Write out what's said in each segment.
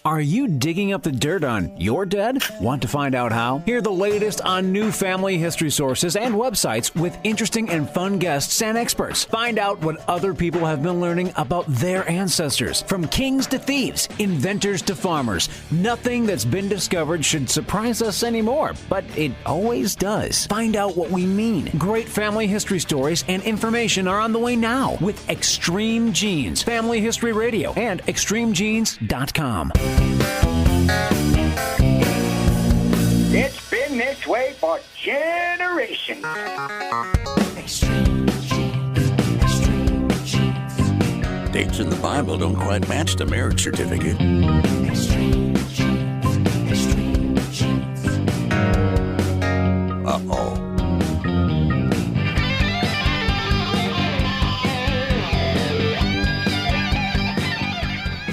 Are you digging up the dirt on your dead? Want to find out how? Hear the latest on new family history sources and websites with interesting and fun guests and experts. Find out what other people have been learning about their ancestors. From kings to thieves, inventors to farmers, nothing that's been discovered should surprise us anymore, but it always does. Find out what we mean. Great family history stories and information are on the way now with Extreme Genes, Family History Radio, and extremegenes.com. It's been this way for generations. Extreme Genes, Extreme Genes. Dates in the Bible don't quite match the marriage certificate. Extreme Genes, Extreme Genes. Uh-oh.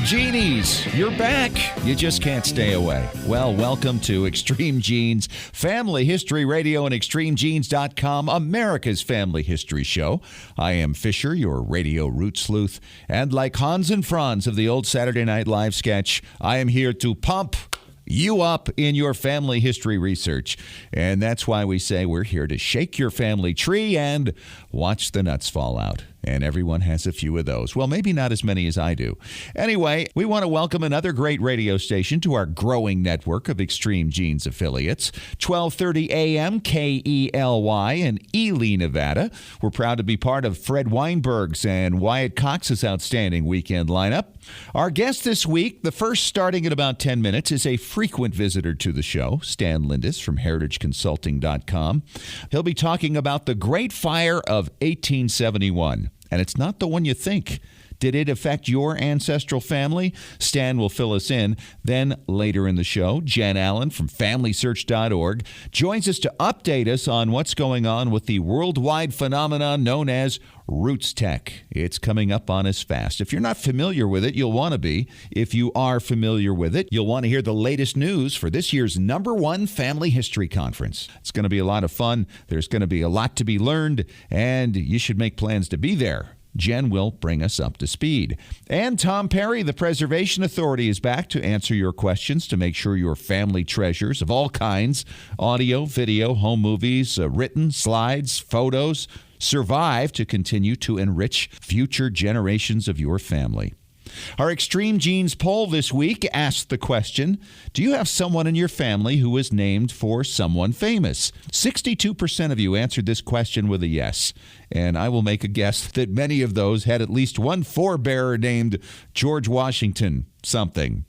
Genies, you're back. You just can't stay away. Well, welcome to Extreme Genes, Family History Radio, and extremegenes.com, America's family history show. I am Fisher, your radio root sleuth, and like Hans and Franz of the old Saturday Night Live sketch, I am here to pump you up in your family history research. And that's why we say we're here to shake your family tree and watch the nuts fall out. And everyone has a few of those. Well, maybe not as many as I do. Anyway, we want to welcome another great radio station to our growing network of Extreme Genes affiliates. 1230 AM KELY in Ely, Nevada. We're proud to be part of Fred Weinberg's and Wyatt Cox's outstanding weekend lineup. Our guest this week, the first starting in about 10 minutes, is a frequent visitor to the show, Stan Lindis from heritageconsulting.com. He'll be talking about the Great Fire of 1871. And it's not the one you think. Did it affect your ancestral family? Stan will fill us in. Then later in the show, Jen Allen from FamilySearch.org joins us to update us on what's going on with the worldwide phenomenon known as Roots Tech. It's coming up on us fast. If you're not familiar with it, you'll want to be. If you are familiar with it, you'll want to hear the latest news for this year's #1 Family History Conference. It's going to be a lot of fun. There's going to be a lot to be learned, and you should make plans to be there. Jen will bring us up to speed. And Tom Perry, the Preservation Authority, is back to answer your questions to make sure your family treasures of all kinds, audio, video, home movies, written, slides, photos, survive to continue to enrich future generations of your family. Our Extreme Genes poll this week asked the question, do you have someone in your family who is named for someone famous? 62% of you answered this question with a yes. And I will make a guess that many of those had at least one forebearer named George Washington something.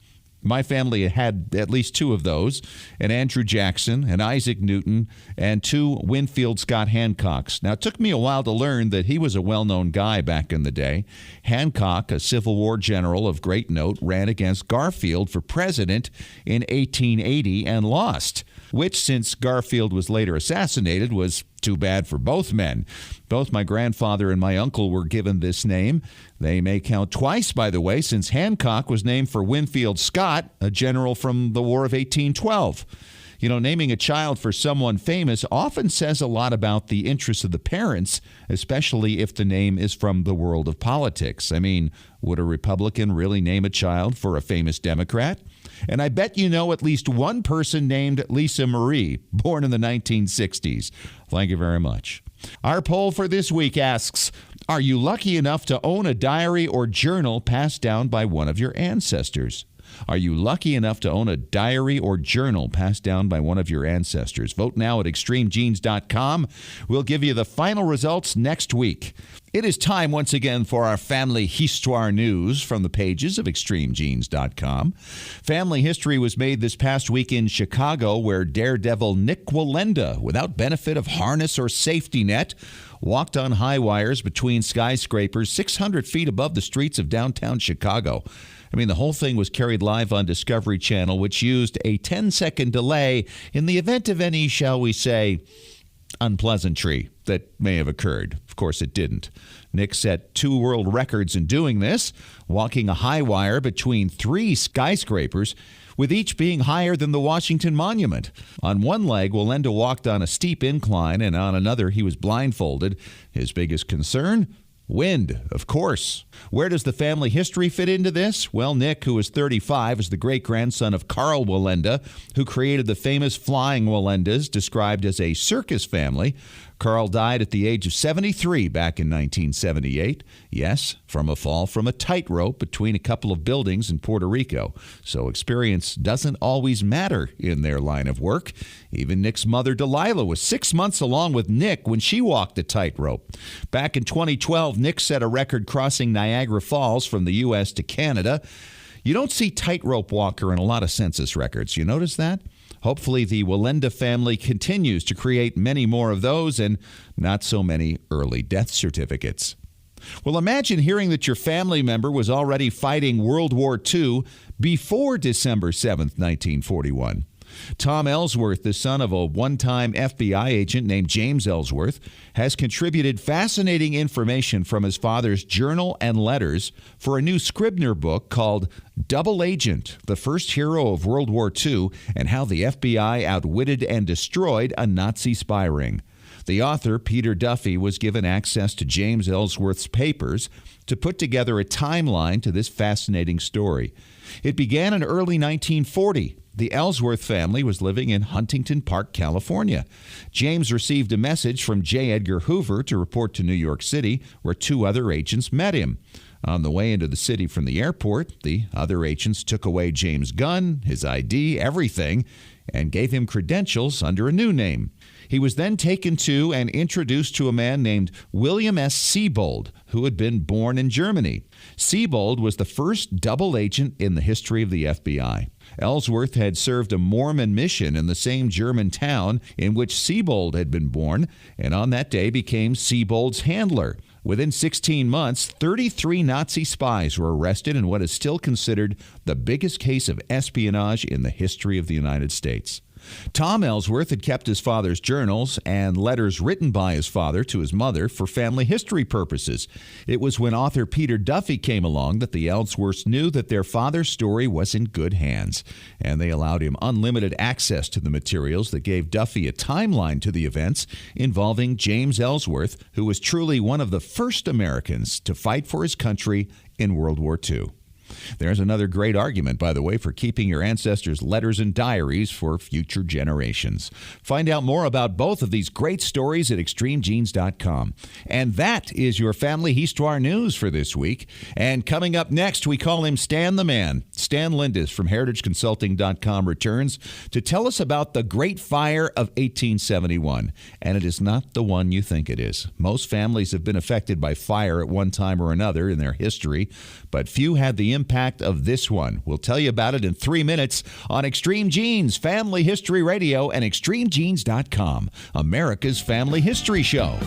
My family had at least two of those, an Andrew Jackson, an Isaac Newton, and two Winfield Scott Hancocks. Now, it took me a while to learn that he was a well-known guy back in the day. Hancock, a Civil War general of great note, ran against Garfield for president in 1880 and lost, which, since Garfield was later assassinated, was too bad for both men. Both my grandfather and my uncle were given this name. They may count twice, by the way, since Hancock was named for Winfield Scott, a general from the War of 1812. You know, naming a child for someone famous often says a lot about the interests of the parents, especially if the name is from the world of politics. I mean, would a Republican really name a child for a famous Democrat? And I bet you know at least one person named Lisa Marie, born in the 1960s. Thank you very much. Our poll for this week asks, are you lucky enough to own a diary or journal passed down by one of your ancestors? Are you lucky enough to own a diary or journal passed down by one of your ancestors? Vote now at extremegenes.com. We'll give you the final results next week. It is time once again for our Family Histoire news from the pages of extremegenes.com. Family history was made this past week in Chicago, where daredevil Nick Wallenda, without benefit of harness or safety net, walked on high wires between skyscrapers 600 feet above the streets of downtown Chicago. I mean, the whole thing was carried live on Discovery Channel, which used a 10-second delay in the event of any, shall we say, unpleasantry that may have occurred. Of course, it didn't. Nick set 2 world records in doing this, walking a high wire between 3 skyscrapers, with each being higher than the Washington Monument. On one leg, Wallenda walked on a steep incline, and on another, he was blindfolded. His biggest concern? Wind, of course. Where does the family history fit into this? Well, Nick, who was 35, is the great-grandson of Carl Wallenda, who created the famous flying Wallendas, described as a circus family. Carl died at the age of 73 back in 1978. Yes, from a fall from a tightrope between a couple of buildings in Puerto Rico. So experience doesn't always matter in their line of work. Even Nick's mother, Delilah, was 6 months along with Nick when she walked the tightrope. Back in 2012, Nick set a record crossing Niagara Falls from the U.S. to Canada. You don't see tightrope walker in a lot of census records. You notice that? Hopefully, the Wallenda family continues to create many more of those and not so many early death certificates. Well, imagine hearing that your family member was already fighting World War II before December 7th, 1941. Tom Ellsworth, the son of a one-time FBI agent named James Ellsworth, has contributed fascinating information from his father's journal and letters for a new Scribner book called Double Agent, the First Hero of World War II and How the FBI Outwitted and Destroyed a Nazi Spy Ring. The author, Peter Duffy, was given access to James Ellsworth's papers to put together a timeline to this fascinating story. It began in early 1940. The Ellsworth family was living in Huntington Park, California. James received a message from J. Edgar Hoover to report to New York City, where two other agents met him. On the way into the city from the airport, the other agents took away James' gun, his ID, everything, and gave him credentials under a new name. He was then taken to and introduced to a man named William S. Siebold, who had been born in Germany. Siebold was the first double agent in the history of the FBI. Ellsworth had served a Mormon mission in the same German town in which Siebold had been born, and on that day became Siebold's handler. Within 16 months, 33 Nazi spies were arrested in what is still considered the biggest case of espionage in the history of the United States. Tom Ellsworth had kept his father's journals and letters written by his father to his mother for family history purposes. It was when author Peter Duffy came along that the Ellsworths knew that their father's story was in good hands, and they allowed him unlimited access to the materials that gave Duffy a timeline to the events involving James Ellsworth, who was truly one of the first Americans to fight for his country in World War II. There's another great argument, by the way, for keeping your ancestors' letters and diaries for future generations. Find out more about both of these great stories at extremegenes.com. And that is your Family Histoire news for this week. And coming up next, we call him Stan the Man. Stan Lindis from heritageconsulting.com returns to tell us about the Great Fire of 1871. And it is not the one you think it is. Most families have been affected by fire at one time or another in their history, but few had the impact of this one. We'll tell you about it in 3 minutes on Extreme Genes, Family History Radio, and extremegenes.com, America's Family History Show.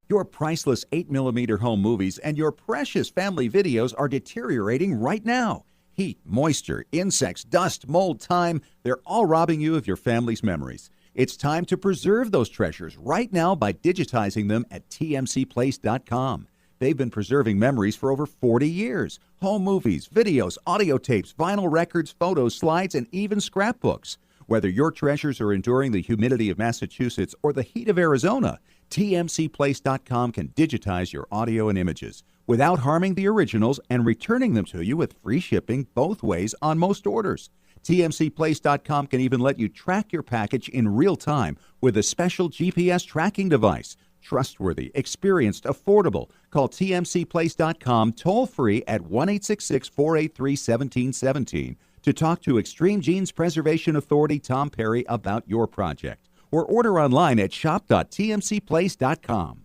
Your priceless 8mm home movies and your precious family videos are deteriorating right now. Heat, moisture, insects, dust, mold, time, they're all robbing you of your family's memories. It's time to preserve those treasures right now by digitizing them at tmcplace.com. They've been preserving memories for over 40 years. Home movies, videos, audio tapes, vinyl records, photos, slides, and even scrapbooks. Whether your treasures are enduring the humidity of Massachusetts or the heat of Arizona, tmcplace.com can digitize your audio and images without harming the originals and returning them to you with free shipping both ways on most orders. tmcplace.com can even let you track your package in real time with a special GPS tracking device. Trustworthy, experienced, affordable. Call tmcplace.com toll-free at 1-866-483-1717 to talk to Extreme Genes Preservation Authority Tom Perry about your project, or order online at shop.tmcplace.com.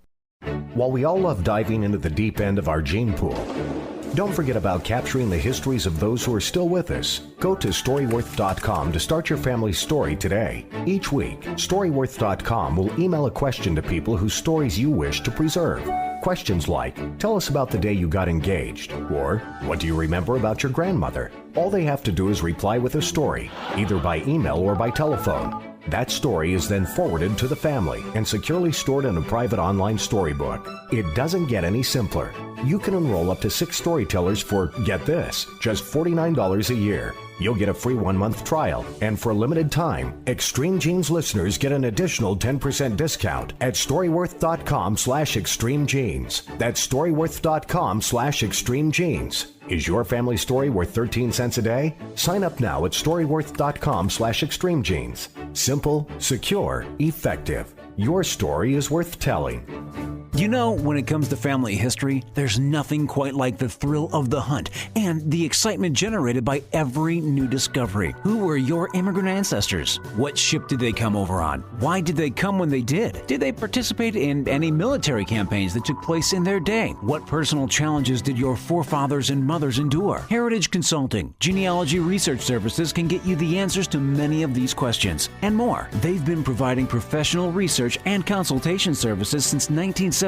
While we all love diving into the deep end of our gene pool, don't forget about capturing the histories of those who are still with us. Go to Storyworth.com to start your family's story today. Each week, Storyworth.com will email a question to people whose stories you wish to preserve. Questions like, tell us about the day you got engaged, or what do you remember about your grandmother? All they have to do is reply with a story, either by email or by telephone. That story is then forwarded to the family and securely stored in a private online storybook. It doesn't get any simpler. you can enroll up to 6 storytellers for, get this, just $49 a year. You'll get a free 1-month trial, and for a limited time, Extreme Genes listeners get an additional 10% discount at storyworth.com/extremegenes. That's storyworth.com/extremegenes. Is your family story worth 13 cents a day? Sign up now at storyworth.com/extremegenes. Simple, secure, effective. Your story is worth telling. You know, when it comes to family history, there's nothing quite like the thrill of the hunt and the excitement generated by every new discovery. Who were your immigrant ancestors? What ship did they come over on? Why did they come when they did? Did they participate in any military campaigns that took place in their day? What personal challenges did your forefathers and mothers endure? Heritage Consulting, Genealogy Research Services can get you the answers to many of these questions and more. They've been providing professional research and consultation services since 1978.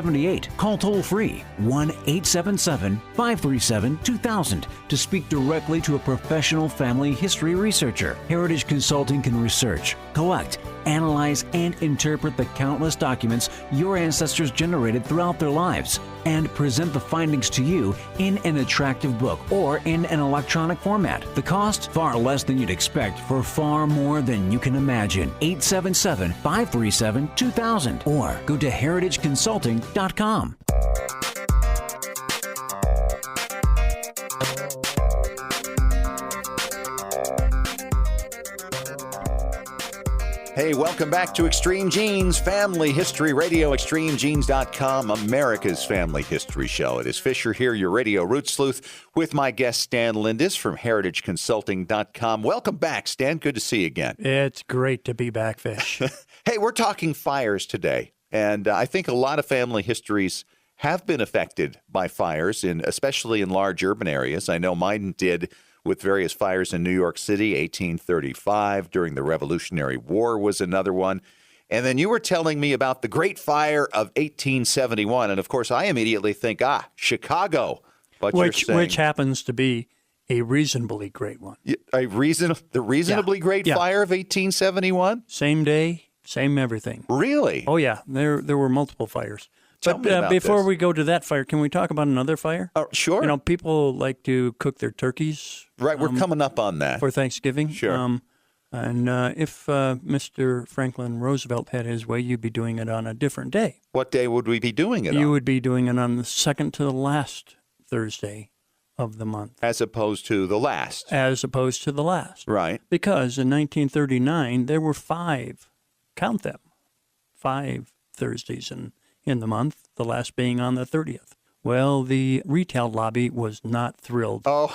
Call toll-free 1-877-537-2000 to speak directly to a professional family history researcher. Heritage Consulting can research, collect, analyze, and interpret the countless documents your ancestors generated throughout their lives and present the findings to you in an attractive book or in an electronic format. The cost? Far less than you'd expect for far more than you can imagine. 877-537-2000 or go to heritageconsulting.com. Hey, welcome back to Extreme Genes, Family History Radio, extremegenes.com, America's Family History Show. It is Fisher here, your radio root sleuth, with my guest Stan Lindis from heritageconsulting.com. Welcome back, Stan. Good to see you again. It's great to be back, Fish. Hey, we're talking fires today, and I think a lot of family histories have been affected by fires, especially in large urban areas. I know mine did with various fires in New York City, 1835, during the Revolutionary War was another one. And then you were telling me about the Great Fire of 1871. And, of course, I immediately think, Chicago. But Which happens to be a reasonably great one. The reasonably great fire of 1871? Same day, same everything. Really? Oh, yeah. There were multiple fires. Tell me about before this. we go to that fire, can we talk about another fire? Sure. You know, people like to cook their turkeys. Right, we're coming up on that. For Thanksgiving. Sure. And if Mr. Franklin Roosevelt had his way, you'd be doing it on a different day. What day would we be doing it on? You would be doing it on the second to the last Thursday of the month. As opposed to the last. As opposed to the last. Right. Because in 1939, there were 5, count them, 5 Thursdays in the month, the last being on the 30th. Well, the retail lobby was not thrilled. Oh.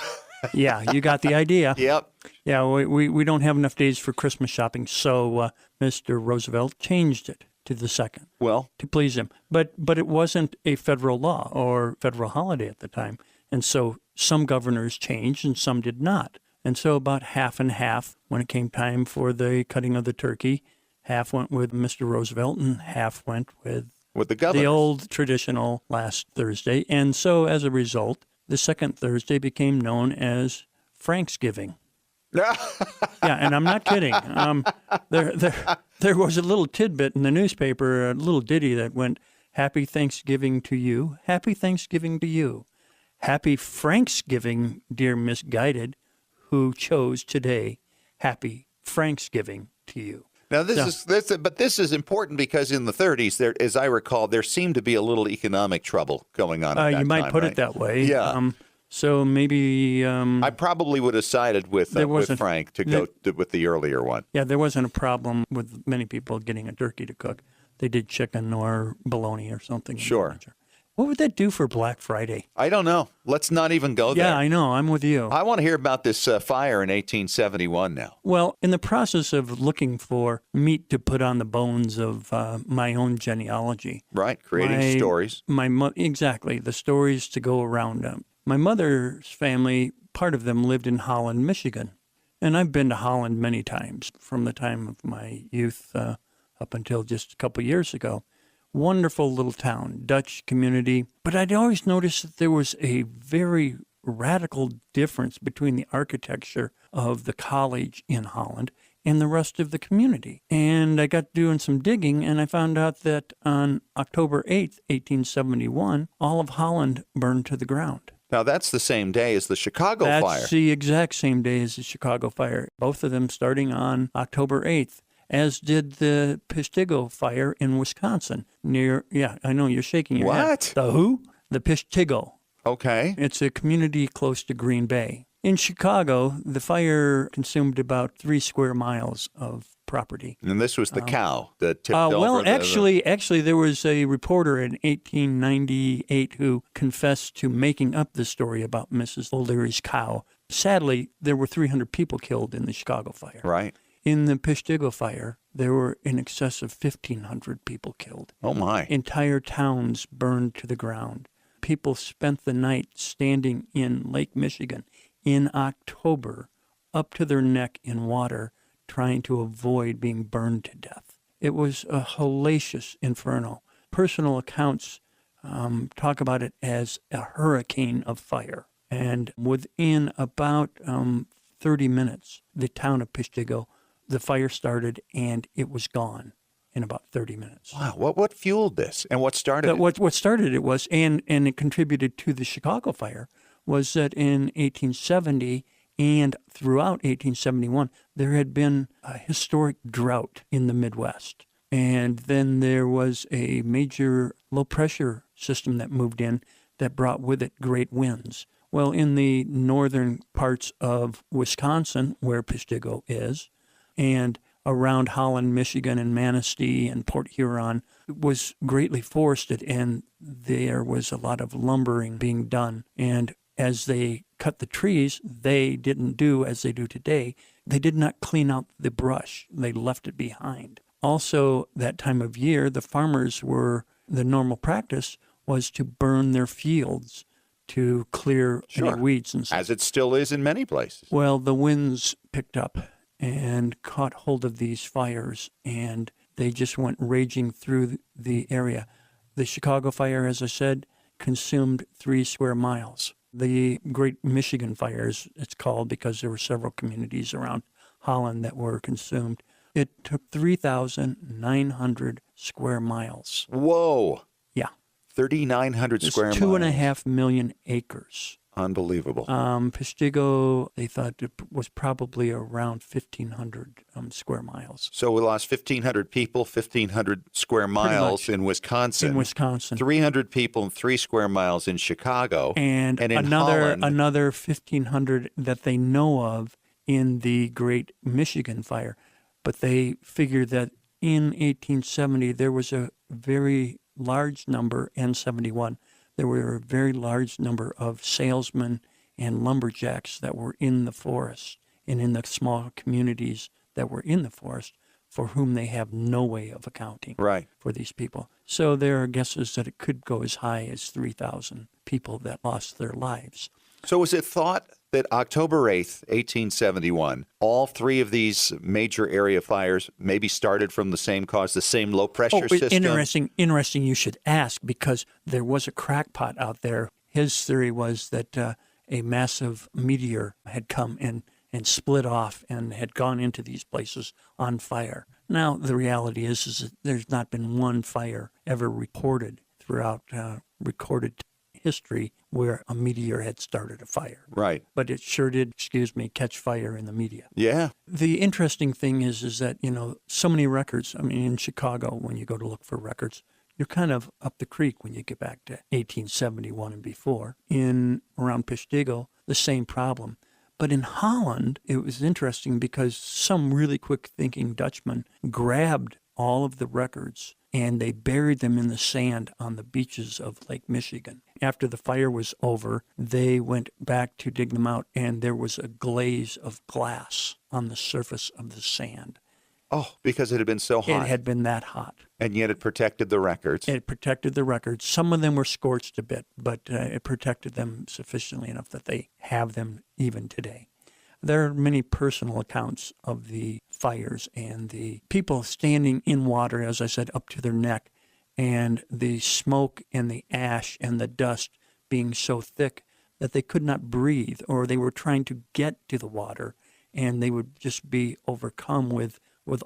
Yeah, you got the idea. Yep. Yeah, we don't have enough days for Christmas shopping, so Mr. Roosevelt changed it to the second. Well, to please him. But it wasn't a federal law or federal holiday at the time. And so some governors changed and some did not. And so about half and half when it came time for the cutting of the turkey, half went with Mr. Roosevelt and half went with the governors. The old traditional last Thursday. And so as a result, the second Thursday became known as Franksgiving. Yeah, and I'm not kidding. There was a little tidbit in the newspaper, a little ditty that went, "Happy Thanksgiving to you, Happy Thanksgiving to you, Happy Franksgiving, dear misguided, who chose today, Happy Franksgiving to you." Now, this is important because in the 30s, there, as I recall, there seemed to be a little economic trouble going on at that you might time, put right? it that way. Yeah. So maybe I probably would have sided with Frank to go with the earlier one. Yeah, there wasn't a problem with many people getting a turkey to cook. They did chicken or bologna or something. Sure. What would that do for Black Friday? I don't know. Let's not even go there. Yeah, I know. I'm with you. I want to hear about this fire in 1871 now. Well, in the process of looking for meat to put on the bones of my own genealogy. Right, creating stories. Exactly, the stories to go around them. My mother's family, part of them lived in Holland, Michigan. And I've been to Holland many times from the time of my youth up until just a couple years ago. Wonderful little town, Dutch community. But I'd always noticed that there was a very radical difference between the architecture of the college in Holland and the rest of the community. And I got doing some digging, and I found out that on October 8th, 1871, all of Holland burned to the ground. Now, that's the same day as the Chicago fire. That's the exact same day as the Chicago fire, both of them starting on October 8th, as did the Peshtigo fire in Wisconsin near, yeah, I know you're shaking your head. What? The who? The Peshtigo. Okay. It's a community close to Green Bay. In Chicago, the fire consumed about 3 square miles of property. And this was the cow that tipped over. Well, actually, there was a reporter in 1898 who confessed to making up the story about Mrs. O'Leary's cow. Sadly, there were 300 people killed in the Chicago fire. Right. In the Peshtigo fire, there were in excess of 1,500 people killed. Oh, my. Entire towns burned to the ground. People spent the night standing in Lake Michigan in October up to their neck in water, trying to avoid being burned to death. It was a hellacious inferno. Personal accounts talk about it as a hurricane of fire. And within about 30 minutes, the town of Peshtigo, the fire started and it was gone in about 30 minutes. Wow. What fueled this and what started it? What started it was, and it contributed to the Chicago fire, was that in 1870 and throughout 1871, there had been a historic drought in the Midwest. And then there was a major low-pressure system that moved in that brought with it great winds. Well, in the northern parts of Wisconsin, where Peshtigo is, and around Holland, Michigan, and Manistee and Port Huron, was greatly forested, and there was a lot of lumbering being done. And as they cut the trees, they didn't do as they do today. They did not clean out the brush. They left it behind. Also, that time of year, the normal practice was to burn their fields to clear any weeds and stuff. As it still is in many places. Well, the winds picked up and caught hold of these fires, and they just went raging through the area. The Chicago fire, as I said, consumed 3 square miles. The Great Michigan Fires, it's called, because there were several communities around Holland that were consumed. It took 3,900 square miles. Whoa. Yeah. 3,900 square miles. 2.5 million acres. Unbelievable. Peshtigo, they thought it was probably around 1,500 square miles. So we lost 1,500 people, 1,500 square miles in Wisconsin. 300 people and 3 square miles in Chicago. And in another Holland, 1,500 that they know of in the Great Michigan Fire. But they figured that in 1870 there was a very large number, and 71, there were a very large number of salesmen and lumberjacks that were in the forest and in the small communities that were in the forest, for whom they have no way of accounting for these people. So there are guesses that it could go as high as 3,000 people that lost their lives. So was it thought that October 8th, 1871, all 3 of these major area fires maybe started from the same cause, the same low-pressure system? Interesting you should ask, because there was a crackpot out there. His theory was that a massive meteor had come and split off and had gone into these places on fire. Now, the reality is that there's not been one fire ever reported throughout recorded history where a meteor had started a fire. Right. But it sure did, catch fire in the media. Yeah. The interesting thing is that, so many records, in Chicago, when you go to look for records, you're kind of up the creek when you get back to 1871 and before. Around Peshtigo, the same problem. But in Holland, it was interesting because some really quick-thinking Dutchman grabbed all of the records and they buried them in the sand on the beaches of Lake Michigan. After the fire was over, they went back to dig them out, and there was a glaze of glass on the surface of the sand. Oh, because it had been so hot. It had been that hot. And yet it protected the records. It protected the records. Some of them were scorched a bit, but it protected them sufficiently enough that they have them even today. There are many personal accounts of the fires and the people standing in water, as I said, up to their neck, and the smoke and the ash and the dust being so thick that they could not breathe, or they were trying to get to the water and they would just be overcome with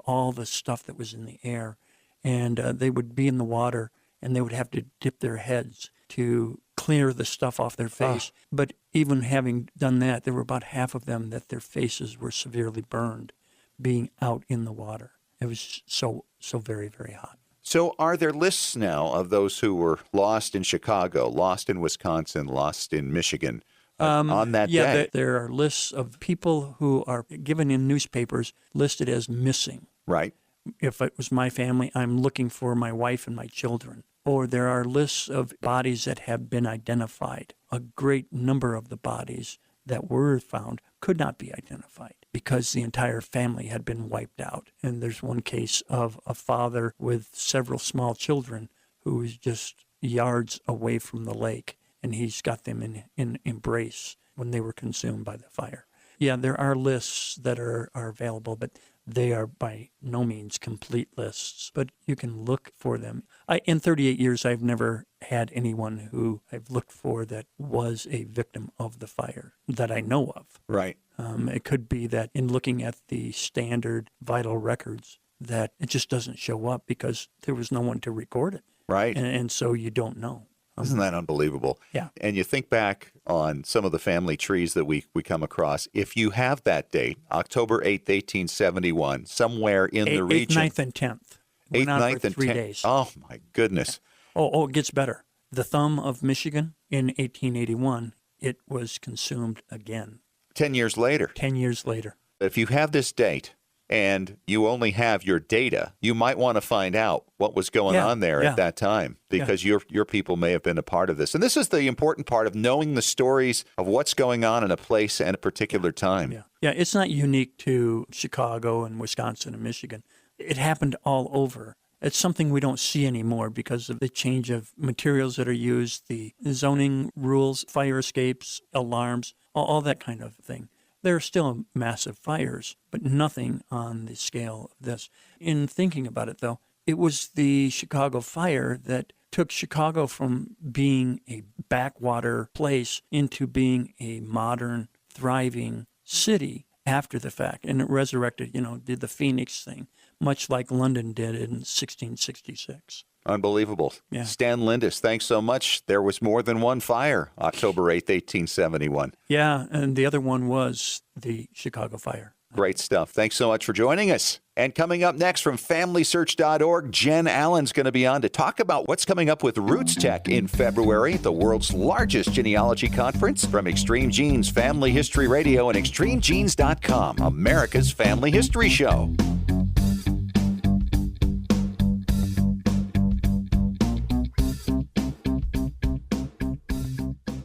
all the stuff that was in the air. And they would be in the water, and they would have to dip their heads to clear the stuff off their face. But even having done that, there were about half of them that their faces were severely burned being out in the water. It was so very, very hot. So are there lists now of those who were lost in Chicago, lost in Wisconsin, lost in Michigan on that day? Yeah, there are lists of people who are given in newspapers listed as missing. Right. If it was my family, I'm looking for my wife and my children. Or there are lists of bodies that have been identified. A great number of the bodies that were found could not be identified because the entire family had been wiped out. And there's one case of a father with several small children who was just yards away from the lake, and he's got them in embrace when they were consumed by the fire. Yeah, there are lists that are available, but they are by no means complete lists, but you can look for them. In 38 years, I've never had anyone who I've looked for that was a victim of the fire that I know of. Right. It could be that in looking at the standard vital records that it just doesn't show up because there was no one to record it. Right. And so you don't know. Isn't that unbelievable? Yeah. And you think back on some of the family trees that we come across. If you have that date, October 8th, 1871, somewhere in the region. 8th, 9th, and 10th. 8th, 9th, and 3 10th. days. Oh, my goodness. Oh, it gets better. The thumb of Michigan in 1881, it was consumed again. 10 years later. 10 years later. If you have this date and you only have your data, you might want to find out what was going on there at that time because your people may have been a part of this. And this is the important part of knowing the stories of what's going on in a place and a particular time. Yeah, it's not unique to Chicago and Wisconsin and Michigan. It happened all over. It's something we don't see anymore because of the change of materials that are used, the zoning rules, fire escapes, alarms, all that kind of thing. There are still massive fires, but nothing on the scale of this. In thinking about it, though, it was the Chicago fire that took Chicago from being a backwater place into being a modern, thriving city after the fact. And it resurrected, did the Phoenix thing, much like London did in 1666. Unbelievable. Yeah. Stan Lindis, thanks so much. There was more than one fire, October 8th, 1871. Yeah, and the other one was the Chicago fire. Great stuff. Thanks so much for joining us. And coming up next from FamilySearch.org, Jen Allen's going to be on to talk about what's coming up with Roots Tech in February, the world's largest genealogy conference. From Extreme Genes, Family History Radio, and ExtremeGenes.com, America's Family History Show.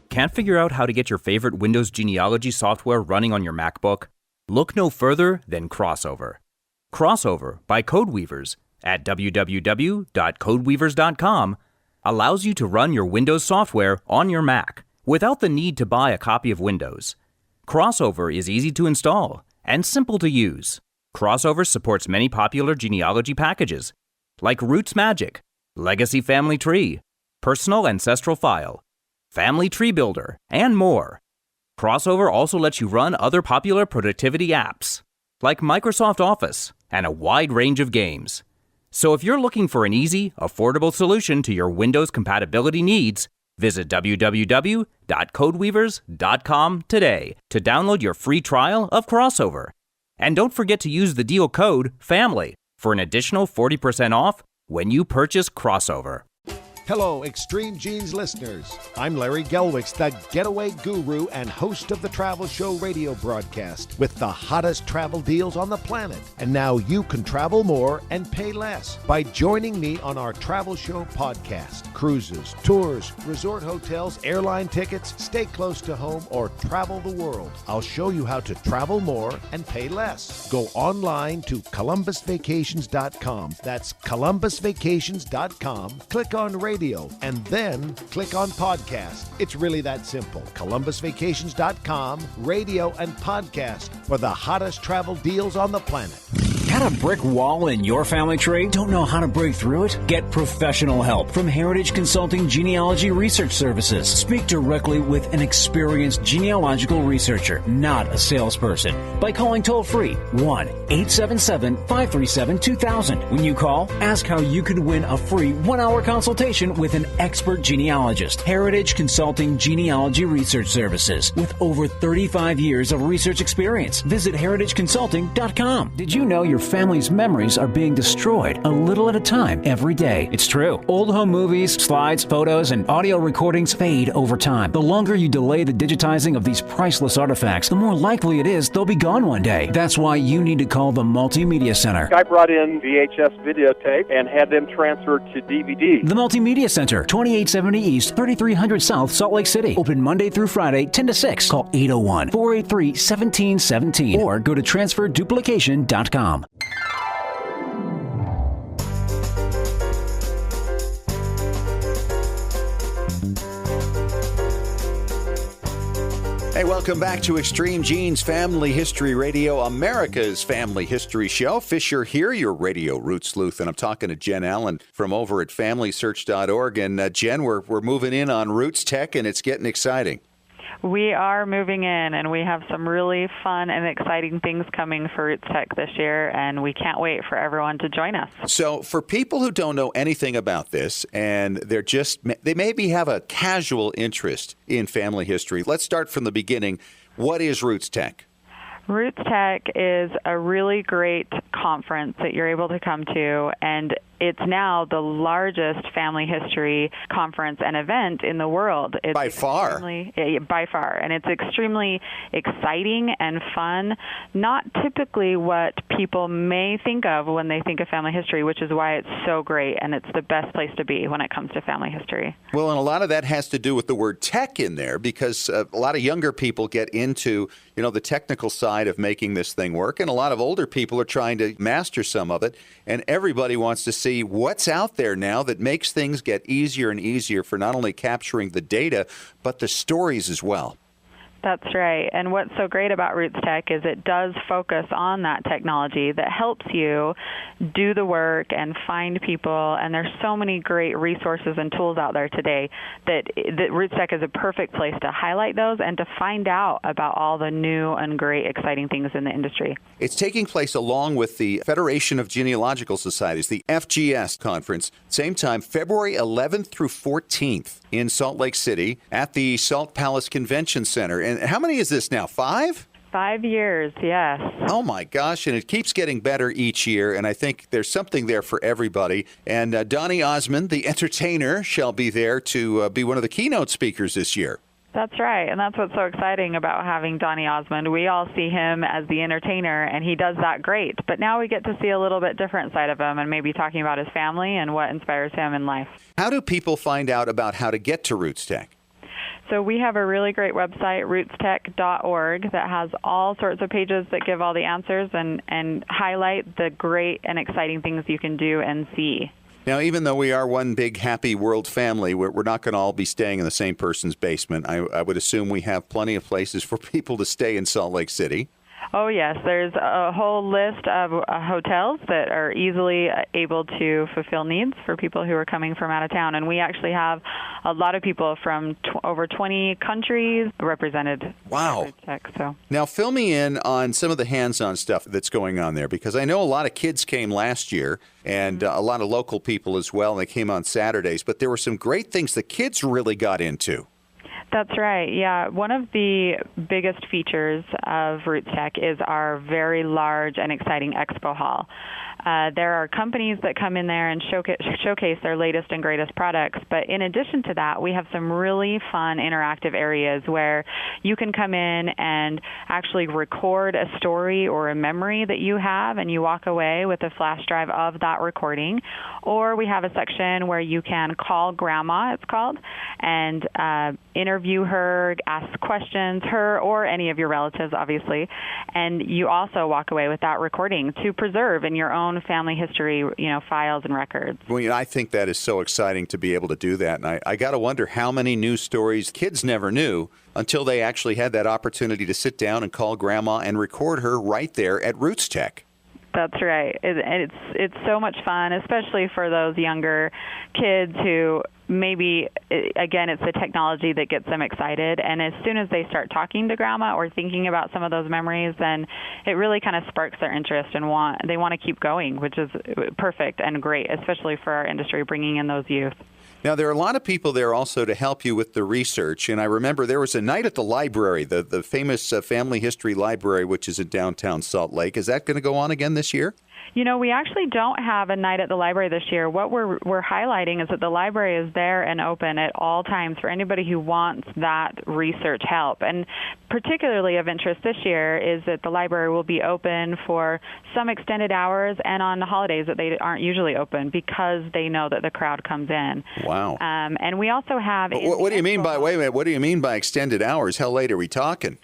Can't figure out how to get your favorite Windows genealogy software running on your MacBook? Look no further than Crossover. Crossover by Codeweavers at www.codeweavers.com allows you to run your Windows software on your Mac without the need to buy a copy of Windows. Crossover is easy to install and simple to use. Crossover supports many popular genealogy packages like Roots Magic, Legacy Family Tree, Personal Ancestral File, Family Tree Builder, and more. Crossover also lets you run other popular productivity apps, like Microsoft Office, and a wide range of games. So if you're looking for an easy, affordable solution to your Windows compatibility needs, visit www.codeweavers.com today to download your free trial of Crossover. And don't forget to use the deal code FAMILY for an additional 40% off when you purchase Crossover. Hello, Extreme Genes listeners. I'm Larry Gelwicks, the getaway guru and host of the Travel Show radio broadcast with the hottest travel deals on the planet. And now you can travel more and pay less by joining me on our Travel Show podcast. Cruises, tours, resort hotels, airline tickets, stay close to home, or travel the world. I'll show you how to travel more and pay less. Go online to ColumbusVacations.com. That's ColumbusVacations.com. Click on radio and then click on podcast. It's really that simple. ColumbusVacations.com, radio and podcast for the hottest travel deals on the planet. Got a brick wall in your family tree? Don't know how to break through it? Get professional help from Heritage Consulting Genealogy Research Services. Speak directly with an experienced genealogical researcher, not a salesperson, by calling toll-free 1-877-537-2000. When you call, ask how you could win a free 1-hour consultation with an expert genealogist. Heritage Consulting Genealogy Research Services, with over 35 years of research experience. Visit heritageconsulting.com. Did you know your family's memories are being destroyed a little at a time every day? It's true. Old home movies, slides, photos, and audio recordings fade over time. The longer you delay the digitizing of these priceless artifacts, the more likely it is they'll be gone one day. That's why you need to call the Multimedia Center. I brought in VHS videotape and had them transferred to DVD. The Multimedia Center, 2870 East, 3300 South, Salt Lake City. Open Monday through Friday, 10 to 6. Call 801-483-1717 or go to transferduplication.com. Hey, welcome back to Extreme Genes Family History Radio, America's Family History Show. Fisher here, your radio root sleuth, and I'm talking to Jen Allen from over at FamilySearch.org. And Jen, we're moving in on Roots Tech, and it's getting exciting. We are moving in, and we have some really fun and exciting things coming for Roots Tech this year, and we can't wait for everyone to join us. So for people who don't know anything about this, and they maybe have a casual interest in family history, let's start from the beginning. What is Roots Tech? Roots Tech is a really great conference that you're able to come to, and it's now the largest family history conference and event in the world. It's by far. By far. And it's extremely exciting and fun, not typically what people may think of when they think of family history, which is why it's so great, and it's the best place to be when it comes to family history. Well, and a lot of that has to do with the word tech in there, because a lot of younger people get into, the technical side of making this thing work, and a lot of older people are trying to master some of it, and everybody wants to see what's out there now that makes things get easier and easier for not only capturing the data, but the stories as well. That's right. And what's so great about Roots Tech is it does focus on that technology that helps you do the work and find people. And there's so many great resources and tools out there today that Roots Tech is a perfect place to highlight those and to find out about all the new and great exciting things in the industry. It's taking place along with the Federation of Genealogical Societies, the FGS conference, same time, February 11th through 14th in Salt Lake City at the Salt Palace Convention Center. And how many is this now? 5? 5 years, yes. Oh, my gosh. And it keeps getting better each year. And I think there's something there for everybody. And Donny Osmond, the entertainer, shall be there to be one of the keynote speakers this year. That's right, and that's what's so exciting about having Donny Osmond. We all see him as the entertainer, and he does that great. But now we get to see a little bit different side of him and maybe talking about his family and what inspires him in life. How do people find out about how to get to Roots Tech? So we have a really great website, rootstech.org, that has all sorts of pages that give all the answers and highlight the great and exciting things you can do and see. Now, even though we are one big happy world family, we're not going to all be staying in the same person's basement. I would assume we have plenty of places for people to stay in Salt Lake City. Oh, yes. There's a whole list of hotels that are easily able to fulfill needs for people who are coming from out of town. And we actually have a lot of people from over 20 countries represented. Wow. So. Now, fill me in on some of the hands-on stuff that's going on there, because I know a lot of kids came last year and a lot of local people as well, and they came on Saturdays. But there were some great things the kids really got into. That's right. Yeah. One of the biggest features of Roots Tech is our very large and exciting expo hall. There are companies that come in there and showcase their latest and greatest products. But in addition to that, we have some really fun interactive areas where you can come in and actually record a story or a memory that you have, and you walk away with a flash drive of that recording. Or we have a section where you can call Grandma, it's called, and interview her, ask questions, her or any of your relatives, obviously. And you also walk away with that recording to preserve in your own family history, files and records. Well, I think that is so exciting to be able to do that. And I got to wonder how many news stories kids never knew until they actually had that opportunity to sit down and call Grandma and record her right there at Roots Tech. That's right. And it's so much fun, especially for those younger kids who maybe, again, it's the technology that gets them excited. And as soon as they start talking to Grandma or thinking about some of those memories, then it really kind of sparks their interest and they want to keep going, which is perfect and great, especially for our industry, bringing in those youth. Now, there are a lot of people there also to help you with the research. And I remember there was a night at the library, the famous Family History Library, which is in downtown Salt Lake. Is that going to go on again this year? You know, we actually don't have a night at the library this year. What we're highlighting is that the library is there and open at all times for anybody who wants that research help. And particularly of interest this year is that the library will be open for some extended hours and on the holidays that they aren't usually open because they know that the crowd comes in. Wow. And we also have... What do you mean by, wait a minute, what do you mean by extended hours? How late are we talking?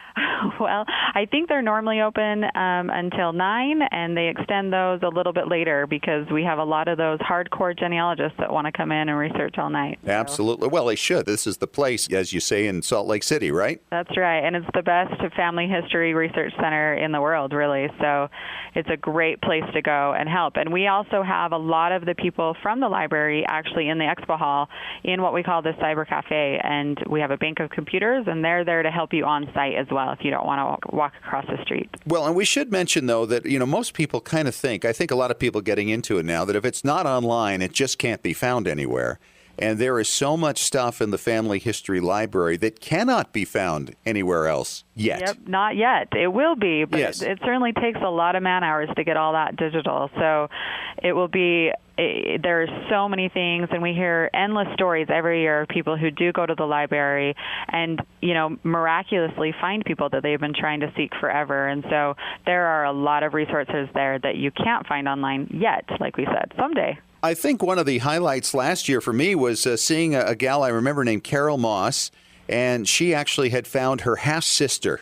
Well, I think they're normally open until 9, and they extend those a little bit later because we have a lot of those hardcore genealogists that want to come in and research all night. Absolutely. Well, they should. This is the place, as you say, in Salt Lake City, right? That's right, and it's the best family history research center in the world, really. So it's a great place to go and help. And we also have a lot of the people from the library actually in the expo hall in what we call the Cyber Cafe, and we have a bank of computers, and they're there to help you on site as well if you don't want to walk across the street. Well, and we should mention, though, that, most people kind of think, I think a lot of people getting into it now, that if it's not online, it just can't be found anywhere. And there is so much stuff in the Family History Library that cannot be found anywhere else yet. Yep, not yet. It will be, but yes. it certainly takes a lot of man-hours to get all that digital. So it will be, there's so many things, and we hear endless stories every year of people who do go to the library and, miraculously find people that they've been trying to seek forever. And so there are a lot of resources there that you can't find online yet, like we said, someday. I think one of the highlights last year for me was seeing a gal I remember named Carol Moss, and she actually had found her half-sister.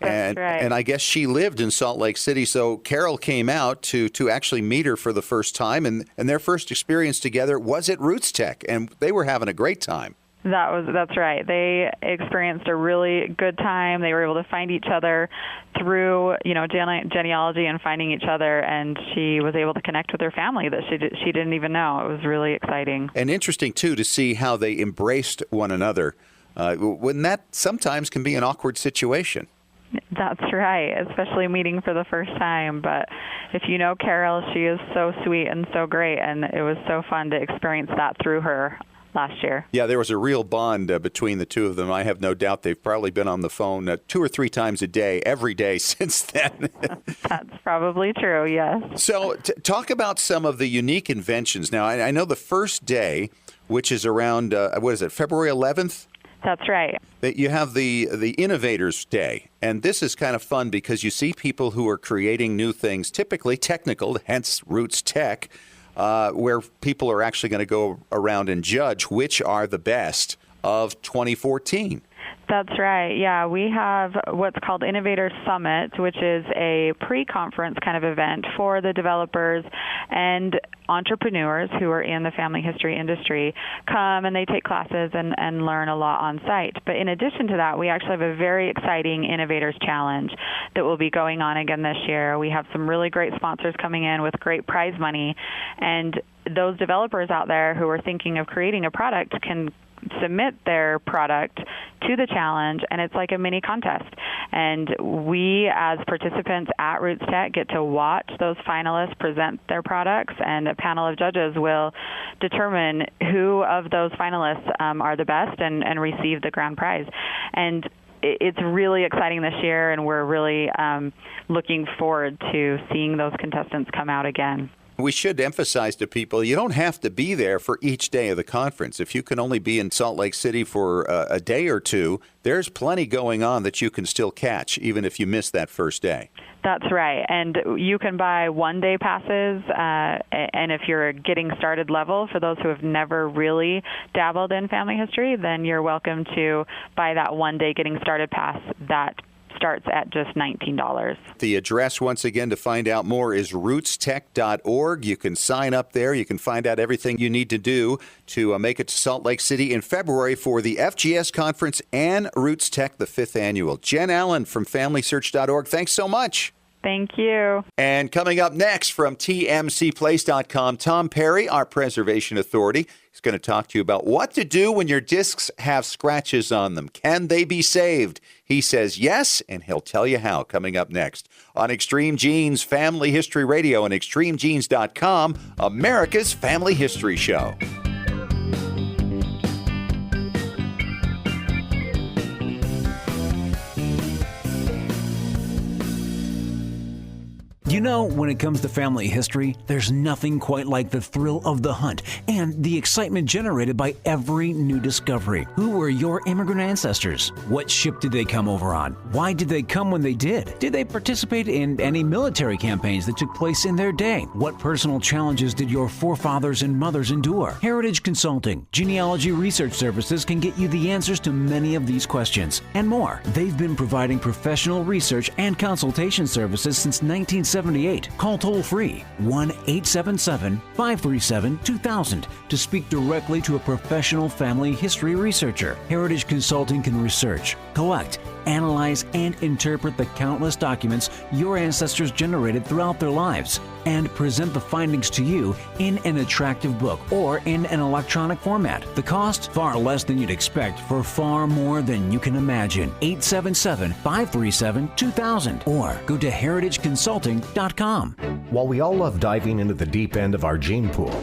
That's right. And I guess she lived in Salt Lake City, so Carol came out to actually meet her for the first time, and their first experience together was at Roots Tech, and they were having a great time. That's right. They experienced a really good time. They were able to find each other through, genealogy and finding each other, and she was able to connect with her family that she didn't even know. It was really exciting. And interesting, too, to see how they embraced one another, when that sometimes can be an awkward situation. That's right, especially meeting for the first time. But if you know Carol, she is so sweet and so great, and it was so fun to experience that through her last year. Yeah, there was a real bond between the two of them. I have no doubt they've probably been on the phone 2 or 3 times a day, every day since then. That's probably true, yes. So talk about some of the unique inventions. Now, I know the first day, which is around, February 11th? That's right. That you have the Innovators Day. And this is kind of fun because you see people who are creating new things, typically technical, hence Roots Tech, where people are actually going to go around and judge which are the best of 2014. That's right. Yeah, we have what's called Innovator Summit, which is a pre-conference kind of event for the developers and entrepreneurs who are in the family history industry. Come and they take classes and learn a lot on site. But in addition to that, we actually have a very exciting Innovators Challenge that will be going on again this year. We have some really great sponsors coming in with great prize money, and those developers out there who are thinking of creating a product can submit their product to the challenge, and it's like a mini contest. And we, as participants at Roots Tech, get to watch those finalists present their products, and a panel of judges will determine who of those finalists are the best and receive the grand prize. And it's really exciting this year, and we're really looking forward to seeing those contestants come out again. We should emphasize to people, you don't have to be there for each day of the conference. If you can only be in Salt Lake City for a day or two, there's plenty going on that you can still catch, even if you miss that first day. That's right. And you can buy one-day passes, and if you're getting started level, for those who have never really dabbled in family history, then you're welcome to buy that one-day getting started pass that starts at just $19. The address, once again, to find out more is rootstech.org. You can sign up there. You can find out everything you need to do to make it to Salt Lake City in February for the FGS Conference and Roots Tech, the 5th annual. Jen Allen from FamilySearch.org, thanks so much. Thank you. And coming up next from tmcplace.com, Tom Perry, our preservation authority, is going to talk to you about what to do when your discs have scratches on them. Can they be saved? He says yes, and he'll tell you how, coming up next on Extreme Genes Family History Radio and extremegenes.com, America's Family History Show. You know, when it comes to family history, there's nothing quite like the thrill of the hunt and the excitement generated by every new discovery. Who were your immigrant ancestors? What ship did they come over on? Why did they come when they did? Did they participate in any military campaigns that took place in their day? What personal challenges did your forefathers and mothers endure? Heritage Consulting, Genealogy Research Services can get you the answers to many of these questions and more. They've been providing professional research and consultation services since 1978. Call toll-free 1-877-537-2000 to speak directly to a professional family history researcher. Heritage Consulting can research, collect, analyze, and interpret the countless documents your ancestors generated throughout their lives and present the findings to you in an attractive book or in an electronic format. The cost? Far less than you'd expect for far more than you can imagine. 877-537-2000 or go to heritageconsulting.com. While we all love diving into the deep end of our gene pool,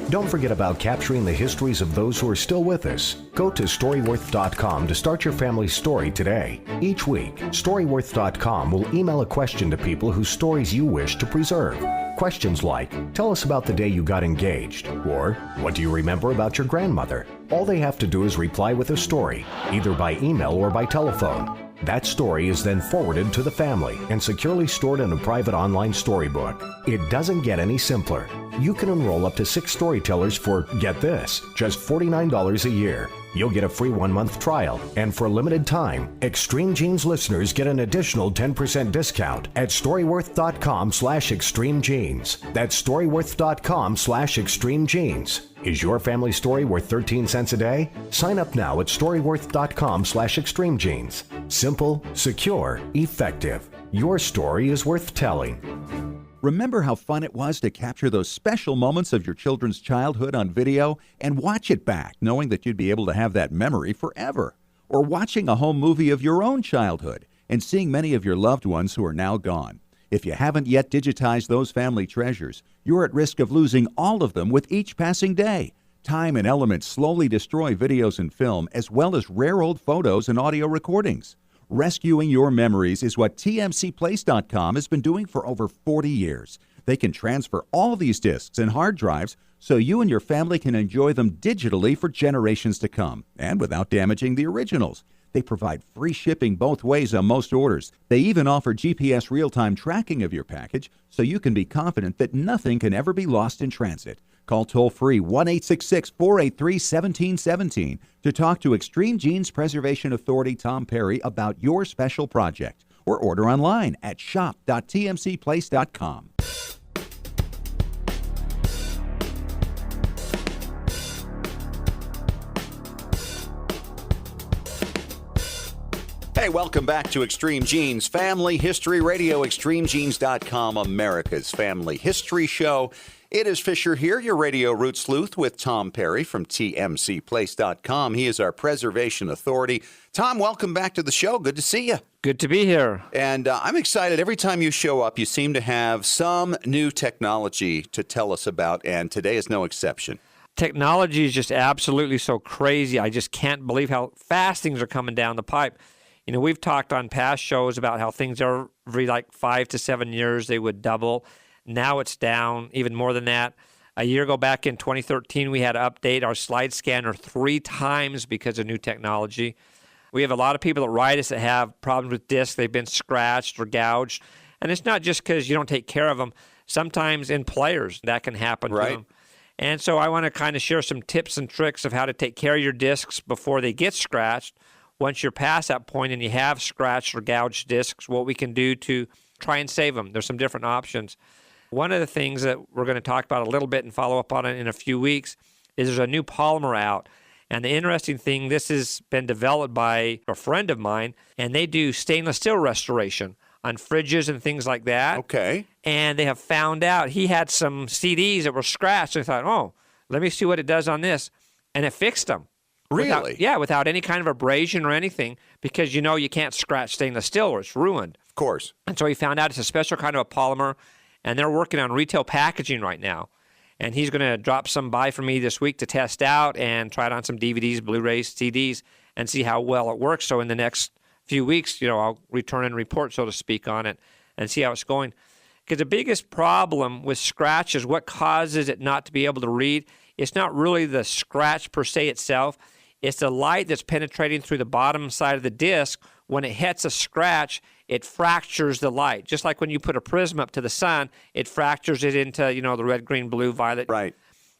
don't forget about capturing the histories of those who are still with us. Go to Storyworth.com to start your family's story today. Each week, Storyworth.com will email a question to people whose stories you wish to preserve. Questions like, tell us about the day you got engaged, or what do you remember about your grandmother? All they have to do is reply with a story, either by email or by telephone. That story is then forwarded to the family and securely stored in a private online storybook. It doesn't get any simpler. You can enroll up to 6 storytellers for, get this, just $49 a year. You'll get a free 1-month trial, and for a limited time, Extreme Genes listeners get an additional 10% discount at Storyworth.com/ExtremeGenes. That's Storyworth.com/ExtremeGenes. Is your family story worth 13 cents a day? Sign up now at Storyworth.com/ExtremeGenes. Simple, secure, effective. Your story is worth telling. Remember how fun it was to capture those special moments of your children's childhood on video and watch it back, knowing that you'd be able to have that memory forever? Or watching a home movie of your own childhood and seeing many of your loved ones who are now gone. If you haven't yet digitized those family treasures, you're at risk of losing all of them with each passing day. Time and elements slowly destroy videos and film, as well as rare old photos and audio recordings. Rescuing your memories is what tmcplace.com has been doing for over 40 years. They can transfer all these discs and hard drives so you and your family can enjoy them digitally for generations to come, and without damaging the originals. They provide free shipping both ways on most orders. They even offer GPS real-time tracking of your package so you can be confident that nothing can ever be lost in transit. Call toll-free 1-866-483-1717 to talk to Extreme Genes Preservation Authority Tom Perry about your special project, or order online at shop.tmcplace.com. Hey, welcome back to Extreme Genes Family History Radio, extremegenes.com, America's Family History Show. It is Fisher here, your radio root sleuth, with Tom Perry from tmcplace.com. He is our preservation authority. Tom, welcome back to the show. Good to see you. Good to be here. And I'm excited. Every time you show up, you seem to have some new technology to tell us about, and today is no exception. Technology is just absolutely so crazy. I just can't believe how fast things are coming down the pipe. You know, we've talked on past shows about how things are every like 5 to 7 years, they would double. Now it's down even more than that. A year ago, back in 2013, we had to update our slide scanner 3 times because of new technology. We have a lot of people that write us that have problems with discs. They've been scratched or gouged. And it's not just because you don't take care of them. Sometimes in players, that can happen to them. And so I want to kind of share some tips and tricks of how to take care of your discs before they get scratched. Once you're past that point and you have scratched or gouged discs, what we can do to try and save them. There's some different options. One of the things that we're going to talk about a little bit and follow up on it in a few weeks is there's a new polymer out. And the interesting thing, this has been developed by a friend of mine, and they do stainless steel restoration on fridges and things like that. Okay. And they have found out he had some CDs that were scratched. And they thought, oh, let me see what it does on this. And it fixed them. Really? Without any kind of abrasion or anything, because you can't scratch stainless steel or it's ruined. Of course. And so he found out it's a special kind of a polymer, and they're working on retail packaging right now. And he's going to drop some by for me this week to test out and try it on some DVDs, Blu-rays, CDs, and see how well it works. So in the next few weeks, I'll return and report, so to speak, on it and see how it's going. Because the biggest problem with scratch is what causes it not to be able to read. It's not really the scratch per se itself. It's the light that's penetrating through the bottom side of the disc. When it hits a scratch, it fractures the light. Just like when you put a prism up to the sun, it fractures it into, the red, green, blue, violet. Right.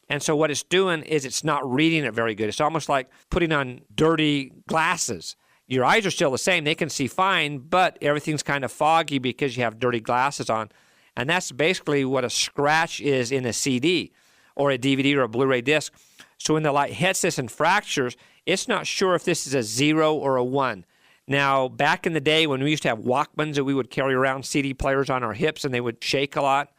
And so what it's doing is it's not reading it very good. It's almost like putting on dirty glasses. Your eyes are still the same. They can see fine, but everything's kind of foggy because you have dirty glasses on. And that's basically what a scratch is in a CD or a DVD or a Blu-ray disc. So when the light hits this and fractures, it's not sure if this is a 0 or a 1. Now, back in the day when we used to have Walkmans that we would carry around CD players on our hips and they would shake a lot,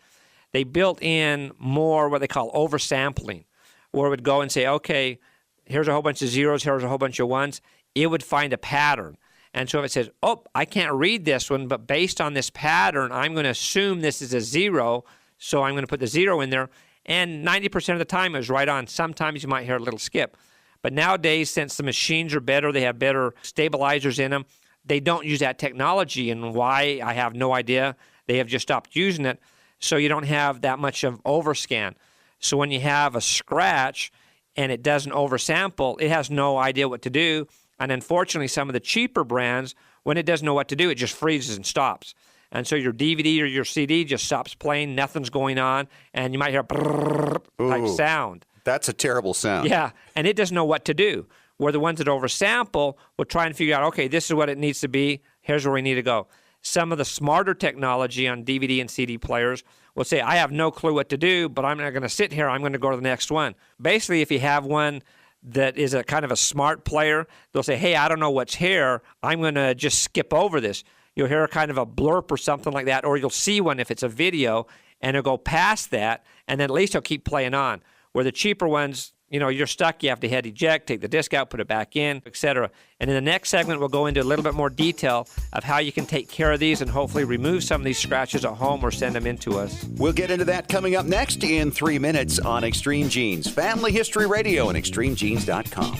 they built in more what they call oversampling, where it would go and say, okay, here's a whole bunch of zeros, here's a whole bunch of ones. It would find a pattern. And so if it says, oh, I can't read this one, but based on this pattern, I'm going to assume this is a 0, so I'm going to put the 0 in there. And 90% of the time it was right on. Sometimes you might hear a little skip. But nowadays, since the machines are better, they have better stabilizers in them, they don't use that technology. And why, I have no idea. They have just stopped using it. So you don't have that much of overscan. So when you have a scratch and it doesn't oversample, it has no idea what to do. And unfortunately, some of the cheaper brands, when it doesn't know what to do, it just freezes and stops. And so your DVD or your CD just stops playing, nothing's going on, and you might hear a brrrr type sound. That's a terrible sound. Yeah, and it doesn't know what to do. Where the ones that oversample will try and figure out, okay, this is what it needs to be, here's where we need to go. Some of the smarter technology on DVD and CD players will say, I have no clue what to do, but I'm not going to sit here, I'm going to go to the next one. Basically, if you have one that is a kind of a smart player, they'll say, hey, I don't know what's here, I'm going to just skip over this. You'll hear kind of a blurb or something like that, or you'll see one if it's a video, and it'll go past that, and then at least it'll keep playing on. Where the cheaper ones, you're stuck, you have to hit eject, take the disc out, put it back in, etc. And in the next segment, we'll go into a little bit more detail of how you can take care of these and hopefully remove some of these scratches at home or send them in to us. We'll get into that coming up next in 3 minutes on Extreme Genes, Family History Radio and ExtremeGenes.com.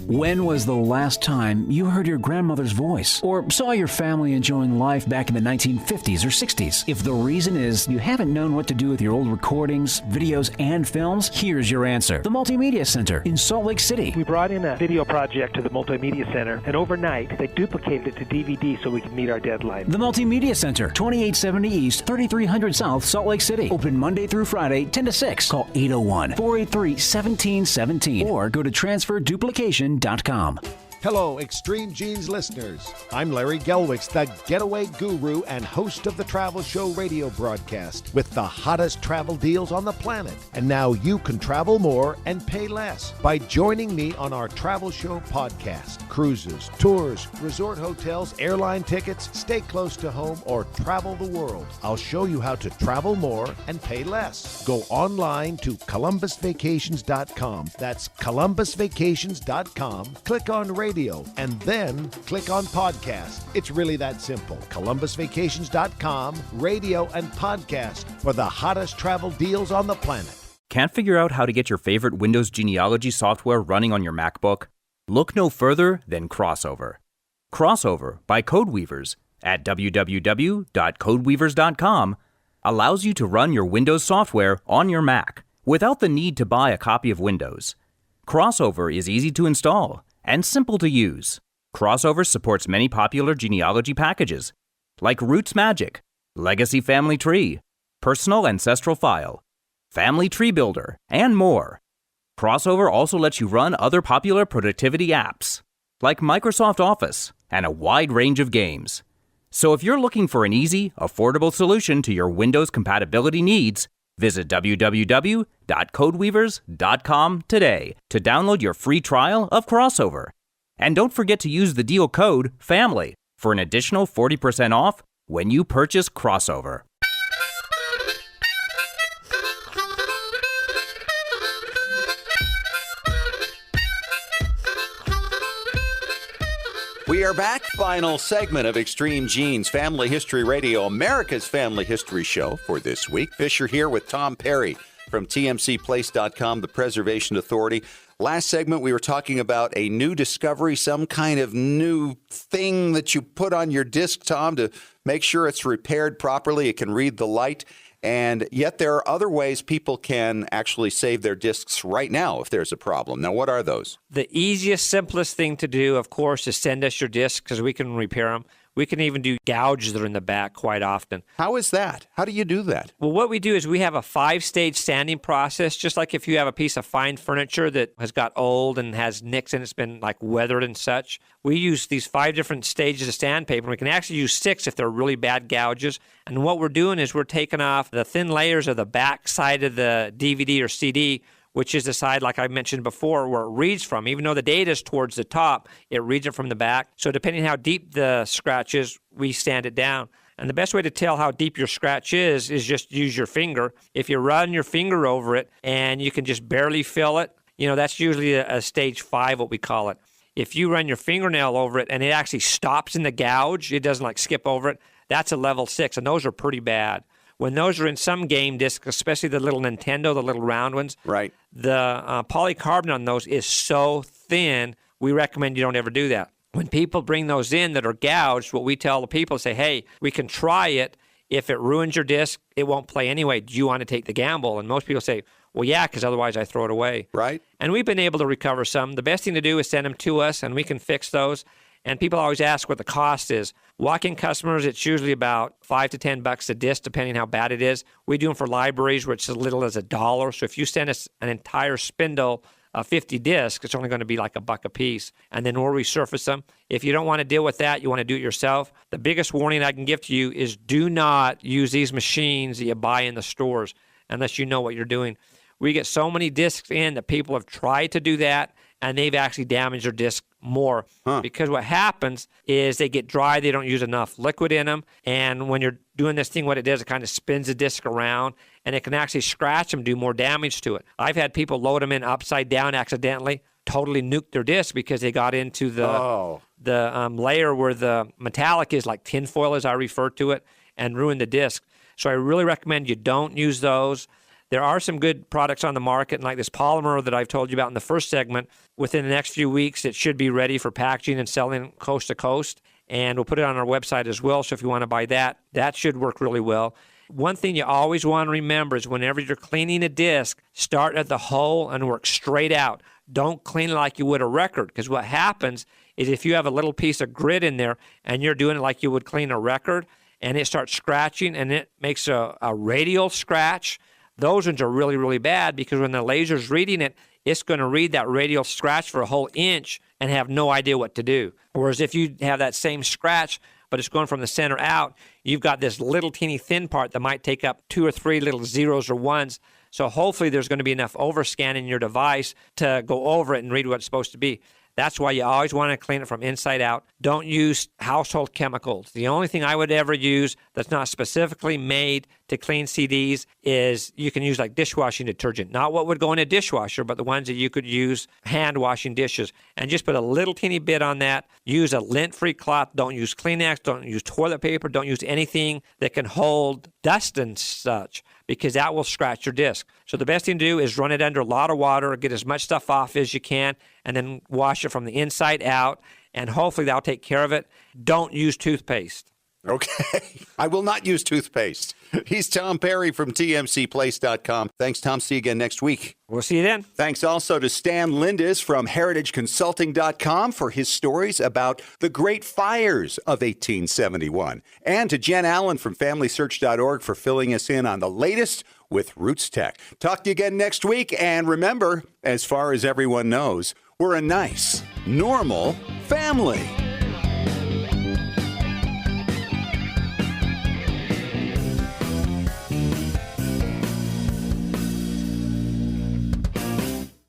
When was the last time you heard your grandmother's voice or saw your family enjoying life back in the 1950s or 60s? If the reason is you haven't known what to do with your old recordings, videos, and films, here's your answer. The Multimedia Center in Salt Lake City. We brought in a video project to the Multimedia Center, and overnight they duplicated it to DVD so we could meet our deadline. The Multimedia Center, 2870 East, 3300 South, Salt Lake City. Open Monday through Friday, 10 to 6. Call 801-483-1717 or go to transferduplication.com. Hello, Extreme Genes listeners. I'm Larry Gelwicks, the getaway guru and host of the Travel Show radio broadcast with the hottest travel deals on the planet. And now you can travel more and pay less by joining me on our Travel Show podcast. Cruises, tours, resort hotels, airline tickets, stay close to home, or travel the world. I'll show you how to travel more and pay less. Go online to ColumbusVacations.com. That's ColumbusVacations.com. Click on radio and then click on podcast. It's really that simple. ColumbusVacations.com, radio and podcast for the hottest travel deals on the planet. Can't figure out how to get your favorite Windows genealogy software running on your MacBook? Look no further than Crossover. Crossover by Codeweavers at www.codeweavers.com allows you to run your Windows software on your Mac without the need to buy a copy of Windows. Crossover is easy to install and simple to use. Crossover supports many popular genealogy packages like Roots Magic, Legacy Family Tree, Personal Ancestral File, Family Tree Builder, and more. Crossover also lets you run other popular productivity apps like Microsoft Office and a wide range of games. So if you're looking for an easy, affordable solution to your Windows compatibility needs, Visit www.codeweavers.com today to download your free trial of Crossover. And don't forget to use the deal code FAMILY for an additional 40% off when you purchase Crossover. We are back. Final segment of Extreme Genes Family History Radio, America's Family History Show for this week. Fisher here with Tom Perry from tmcplace.com, the Preservation Authority. Last segment, we were talking about a new discovery, some kind of new thing that you put on your disc, Tom, to make sure it's repaired properly. It can read the light. And yet there are other ways people can actually save their discs right now if there's a problem. Now, what are those? The easiest, simplest thing to do, of course, is send us your discs because we can repair them. We can even do gouges that are in the back quite often. How is that? How do you do that? Well, what we do is we have a 5-stage sanding process, just like if you have a piece of fine furniture that has got old and has nicks and it's been like weathered and such. We use these 5 different stages of sandpaper. We can actually use 6 if they're really bad gouges. And what we're doing is we're taking off the thin layers of the back side of the DVD or CD, which is the side, like I mentioned before, where it reads from. Even though the data is towards the top, it reads it from the back. So depending on how deep the scratch is, we sand it down. And the best way to tell how deep your scratch is just use your finger. If you run your finger over it and you can just barely feel it, that's usually a stage 5, what we call it. If you run your fingernail over it and it actually stops in the gouge, it doesn't like skip over it, that's a level 6, and those are pretty bad. When those are in some game discs, especially the little Nintendo, the little round ones, right? The polycarbonate on those is so thin, we recommend you don't ever do that. When people bring those in that are gouged, what we tell the people is say, hey, we can try it. If it ruins your disc, it won't play anyway. Do you want to take the gamble? And most people say, well, yeah, because otherwise I throw it away. Right. And we've been able to recover some. The best thing to do is send them to us, and we can fix those. And people always ask what the cost is. Walk-in customers, it's usually about $5 to $10 a disc, depending how bad it is. We do them for libraries, where it's as little as $1. So if you send us an entire spindle of 50 discs, it's only going to be like $1 a piece. And then we'll resurface them. If you don't want to deal with that, you want to do it yourself, the biggest warning I can give to you is do not use these machines that you buy in the stores unless you know what you're doing. We get so many discs in that people have tried to do that, and they've actually damaged their disc more. Because what happens is they get dry, they don't use enough liquid in them, and when you're doing this thing, what it does, it kind of spins the disc around, and it can actually scratch them, do more damage to it. I've had people load them in upside down accidentally, totally nuke their disc because they got into the layer where the metallic is, like tinfoil as I refer to it, and ruin the disc. So I really recommend you don't use those. There are some good products on the market, like this polymer that I've told you about in the first segment. Within the next few weeks, it should be ready for packaging and selling coast to coast. And we'll put it on our website as well. So if you want to buy that, that should work really well. One thing you always want to remember is whenever you're cleaning a disc, start at the hole and work straight out. Don't clean it like you would a record, because what happens is if you have a little piece of grit in there and you're doing it like you would clean a record, and it starts scratching and it makes a radial scratch, those ones are really, really bad, because when the laser's reading it, it's going to read that radial scratch for a whole inch and have no idea what to do. Whereas if you have that same scratch, but it's going from the center out, you've got this little teeny thin part that might take up 2 or 3 little zeros or ones. So hopefully there's going to be enough overscan in your device to go over it and read what it's supposed to be. That's why you always want to clean it from inside out. Don't use household chemicals. The only thing I would ever use that's not specifically made to clean CDs is you can use like dishwashing detergent. Not what would go in a dishwasher, but the ones that you could use hand washing dishes. And just put a little teeny bit on that. Use a lint-free cloth. Don't use Kleenex. Don't use toilet paper. Don't use anything that can hold dust and such, because that will scratch your disc. So the best thing to do is run it under a lot of water, get as much stuff off as you can, and then wash it from the inside out, and hopefully that'll take care of it. Don't use toothpaste. Okay. I will not use toothpaste. He's Tom Perry from tmcplace.com. Thanks, Tom. See you again next week. We'll see you then. Thanks also to Stan Lindis from heritageconsulting.com for his stories about the great fires of 1871. And to Jen Allen from familysearch.org for filling us in on the latest with Roots Tech. Talk to you again next week. And remember, as far as everyone knows, we're a nice, normal family.